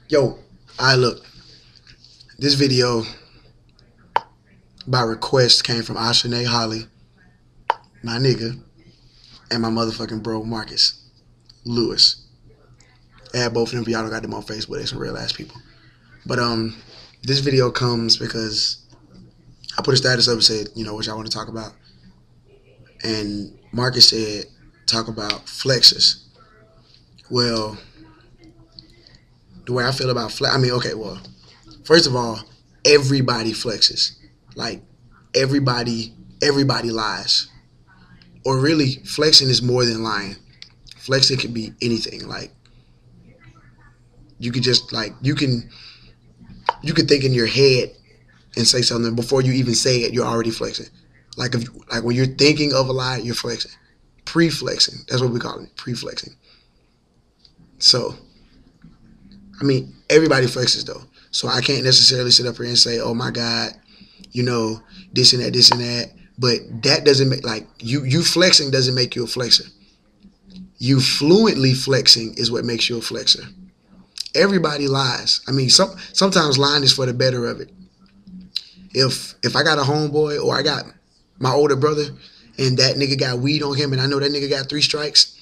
Yo, I look. This video by request came from Ashanae Holly, my nigga, and my motherfucking bro Marcus Lewis. Add both of them if y'all don't got them on Facebook. They some real ass people. But this video comes because I put a status up and said, what y'all want to talk about, and Marcus said talk about flexes. Well, the way I feel about first of all, everybody flexes. Like everybody lies. Or really, flexing is more than lying. Flexing can be anything. Like you could just you can think in your head and say something before you even say it. You're already flexing. Like when you're thinking of a lie, you're flexing. Pre-flexing. That's what we call it. Pre-flexing. So, everybody flexes though. So I can't necessarily sit up here and say, oh my God, this and that. But that doesn't make, you flexing doesn't make you a flexer. You fluently flexing is what makes you a flexer. Everybody lies. Sometimes lying is for the better of it. If I got a homeboy or I got my older brother and that nigga got weed on him and I know that nigga got 3 strikes,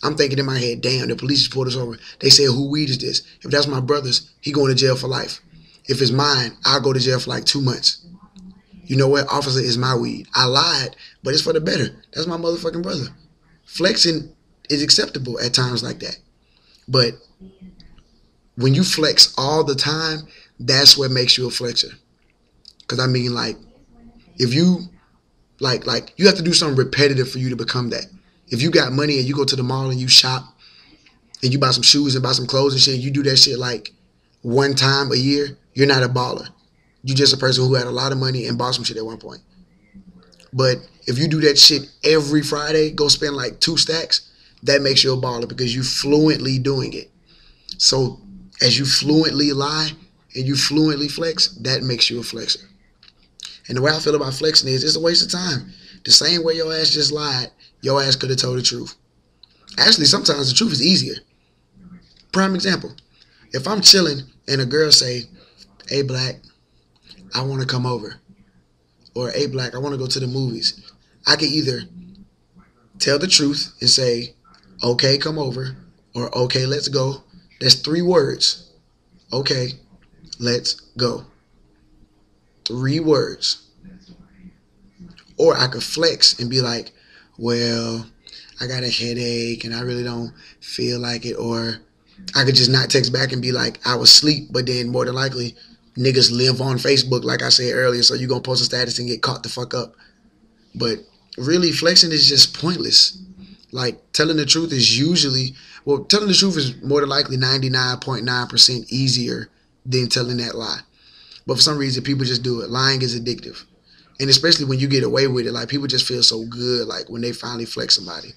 I'm thinking in my head, damn, the police just pulled us over. They said, who weed is this? If that's my brother's, he going to jail for life. If it's mine, I'll go to jail for 2 months. You know what? Officer, is my weed. I lied, but it's for the better. That's my motherfucking brother. Flexing is acceptable at times like that. But when you flex all the time, that's what makes you a flexer. Because if you, you have to do something repetitive for you to become that. If you got money and you go to the mall and you shop and you buy some shoes and buy some clothes and shit, you do that shit one time a year, you're not a baller. You're just a person who had a lot of money and bought some shit at one point. But if you do that shit every Friday, go spend 2 stacks, that makes you a baller because you fluently doing it. So as you fluently lie and you fluently flex, that makes you a flexer. And the way I feel about flexing is it's a waste of time. The same way your ass just lied, your ass could have told the truth. Actually, sometimes the truth is easier. Prime example. If I'm chilling and a girl say, hey, Black, I want to come over. Or, hey, Black, I want to go to the movies. I could either tell the truth and say, okay, come over. Or, okay, let's go. That's 3 words. Okay, let's go. 3 words. Or I could flex and be like, well, I got a headache and I really don't feel like it. Or I could just not text back and be like, I was asleep. But then more than likely, niggas live on Facebook, like I said earlier. So you're going to post a status and get caught the fuck up. But really, flexing is just pointless. Telling the truth is telling the truth is more than likely 99.9% easier than telling that lie. But for some reason, people just do it. Lying is addictive. And especially when you get away with it, people just feel so good, when they finally flex somebody.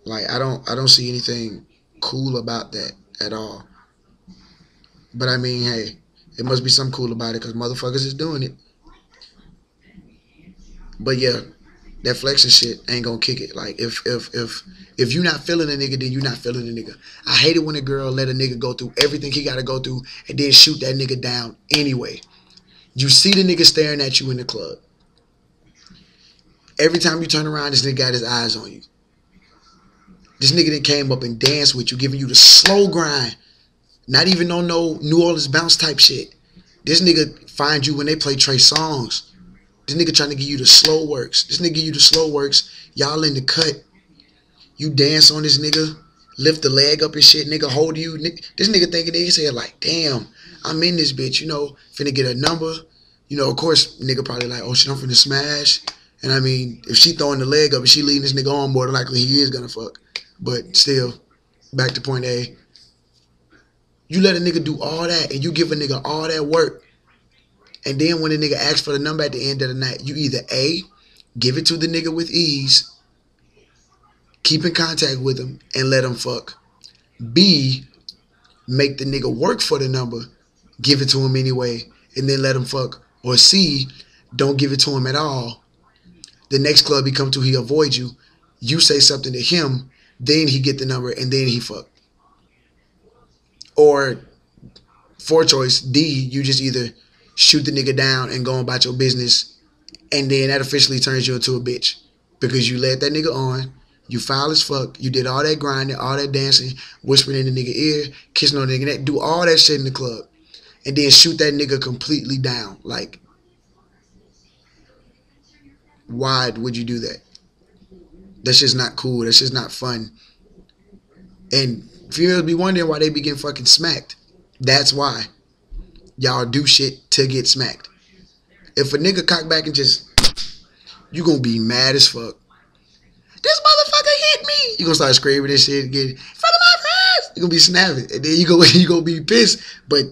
I don't see anything cool about that at all. But hey, it must be something cool about it because motherfuckers is doing it. But yeah, that flexing shit ain't gonna kick it. If you not feeling a nigga, then you not feeling a nigga. I hate it when a girl let a nigga go through everything he gotta go through and then shoot that nigga down anyway. You see the nigga staring at you in the club. Every time you turn around, this nigga got his eyes on you. This nigga that came up and danced with you, giving you the slow grind. Not even on no New Orleans bounce type shit. This nigga find you when they play Trey songs. This nigga trying to give you the slow works. This nigga give you the slow works. Y'all in the cut. You dance on this nigga. Lift the leg up and shit. Nigga hold you. This nigga thinking in his head damn, I'm in this bitch. Finna get a number. Of course, nigga probably oh shit, I'm finna smash. And if she throwing the leg up and she leading this nigga on, more than likely he is gonna fuck. But still, back to point A. You let a nigga do all that and you give a nigga all that work. And then when a nigga asks for the number at the end of the night, you either A, give it to the nigga with ease, keep in contact with him, and let him fuck. B, make the nigga work for the number, give it to him anyway, and then let him fuck. Or C, don't give it to him at all. The next club he come to, he avoid you. You say something to him, then he get the number, and then he fuck. Or For choice. D, you just either shoot the nigga down and go about your business, and then that officially turns you into a bitch because you let that nigga on. You foul as fuck. You did all that grinding, all that dancing, whispering in the nigga ear, kissing on the nigga neck, do all that shit in the club, and then shoot that nigga completely down. Like, why would you do that? That's just not cool. That's just not fun. And females be wondering why they be getting fucking smacked. That's why. Y'all do shit to get smacked. If a nigga cock back and just, you gonna be mad as fuck. This motherfucker hit me. You gonna start screaming this shit again. In front of my friends. You gonna be snapping. And then you gonna be pissed. But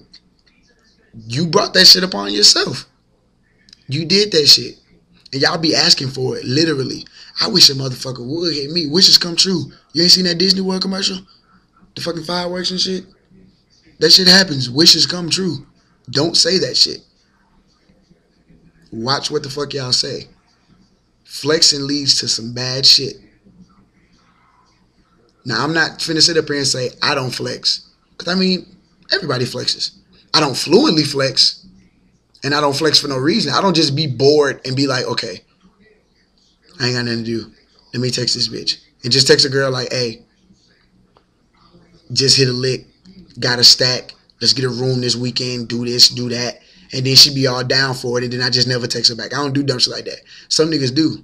you brought that shit upon yourself. You did that shit. And y'all be asking for it, literally. I wish a motherfucker would hit me. Wishes come true. You ain't seen that Disney World commercial? The fucking fireworks and shit? That shit happens. Wishes come true. Don't say that shit. Watch what the fuck y'all say. Flexing leads to some bad shit. Now, I'm not finna sit up here and say I don't flex. Because, I mean, everybody flexes. I don't fluently flex. And I don't flex for no reason. I don't just be bored and be like, okay, I ain't got nothing to do. Let me text this bitch. And just text a girl like, hey, just hit a lick. Got a stack. Let's get a room this weekend. Do this, do that. And then she be all down for it. And then I just never text her back. I don't do dumb shit like that. Some niggas do.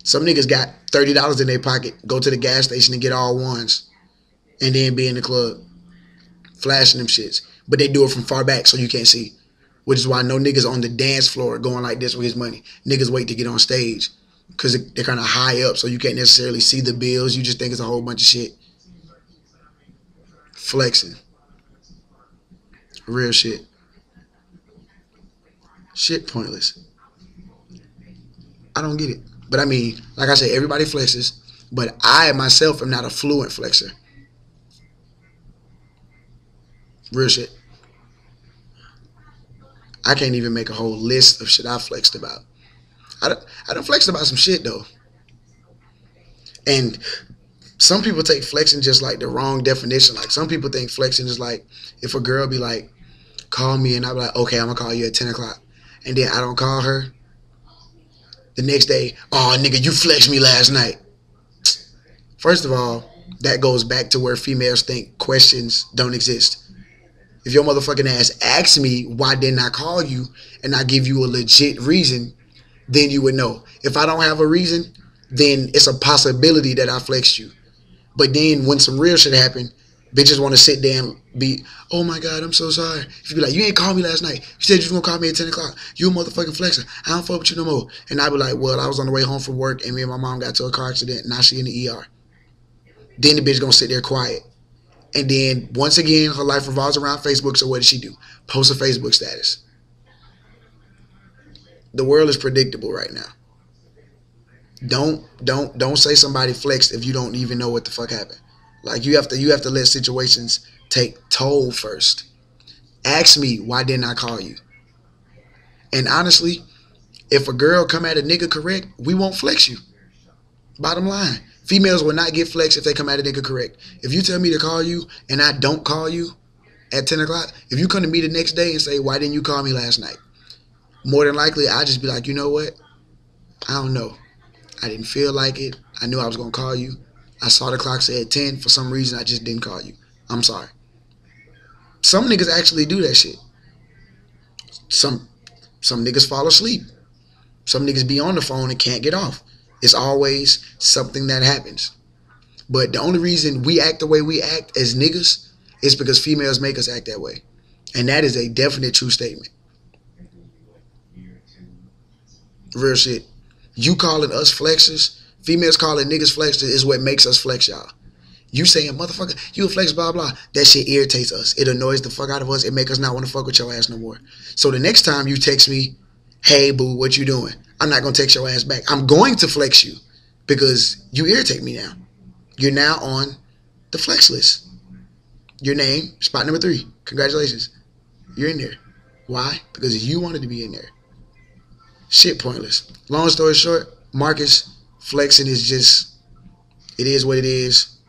Some niggas got $30 in their pocket. Go to the gas station and get all ones. And then be in the club. Flashing them shits. But they do it from far back so you can't see. Which is why no niggas on the dance floor going like this with his money. Niggas wait to get on stage. Because they're kind of high up so you can't necessarily see the bills. You just think it's a whole bunch of shit. Flexing. Real shit. Shit pointless. I don't get it. But I mean, like I said, everybody flexes. But I myself am not a fluent flexer. Real shit. I can't even make a whole list of shit I flexed about. I done flexed about some shit though. And some people take flexing just like the wrong definition. Like some people think flexing is like if a girl be like, call me, and I be like, okay, I'm gonna call you at 10 o'clock. And then I don't call her. The next day, oh nigga, you flexed me last night. First of all, that goes back to where females think questions don't exist. If your motherfucking ass asks me why didn't I call you and I give you a legit reason, then you would know. If I don't have a reason, then it's a possibility that I flexed you. But then when some real shit happen, bitches want to sit there and be, oh my God, I'm so sorry. If you be like, you ain't called me last night. You said you was going to call me at 10 o'clock. You a motherfucking flexer. I don't fuck with you no more. And I be like, well, I was on the way home from work and me and my mom got to a car accident. Now she in the ER. Then the bitch going to sit there quiet. And then, once again, her life revolves around Facebook, so what does she do? Post a Facebook status. The world is predictable right now. Don't say somebody flexed if you don't even know what the fuck happened. Like, you have to let situations take toll first. Ask me, why didn't I call you? And honestly, if a girl come at a nigga correct, we won't flex you. Bottom line. Females will not get flexed if they come at a nigga correct. If you tell me to call you and I don't call you at 10 o'clock, if you come to me the next day and say, why didn't you call me last night? More than likely, I'll just be like, you know what? I don't know. I didn't feel like it. I knew I was going to call you. I saw the clock say at 10. For some reason, I just didn't call you. I'm sorry. Some niggas actually do that shit. Some niggas fall asleep. Some niggas be on the phone and can't get off. It's always something that happens. But the only reason we act the way we act as niggas is because females make us act that way. And that is a definite true statement. Real shit. You calling us flexers, females calling niggas flexers is what makes us flex y'all. You saying, motherfucker, you a flex, blah, blah. That shit irritates us. It annoys the fuck out of us. It make us not want to fuck with your ass no more. So the next time you text me, hey, boo, what you doing? I'm not going to text your ass back. I'm going to flex you because you irritate me now. You're now on the flex list. Your name, spot number 3. Congratulations. You're in there. Why? Because you wanted to be in there. Shit pointless. Long story short, Marcus, flexing is just, it is what it is.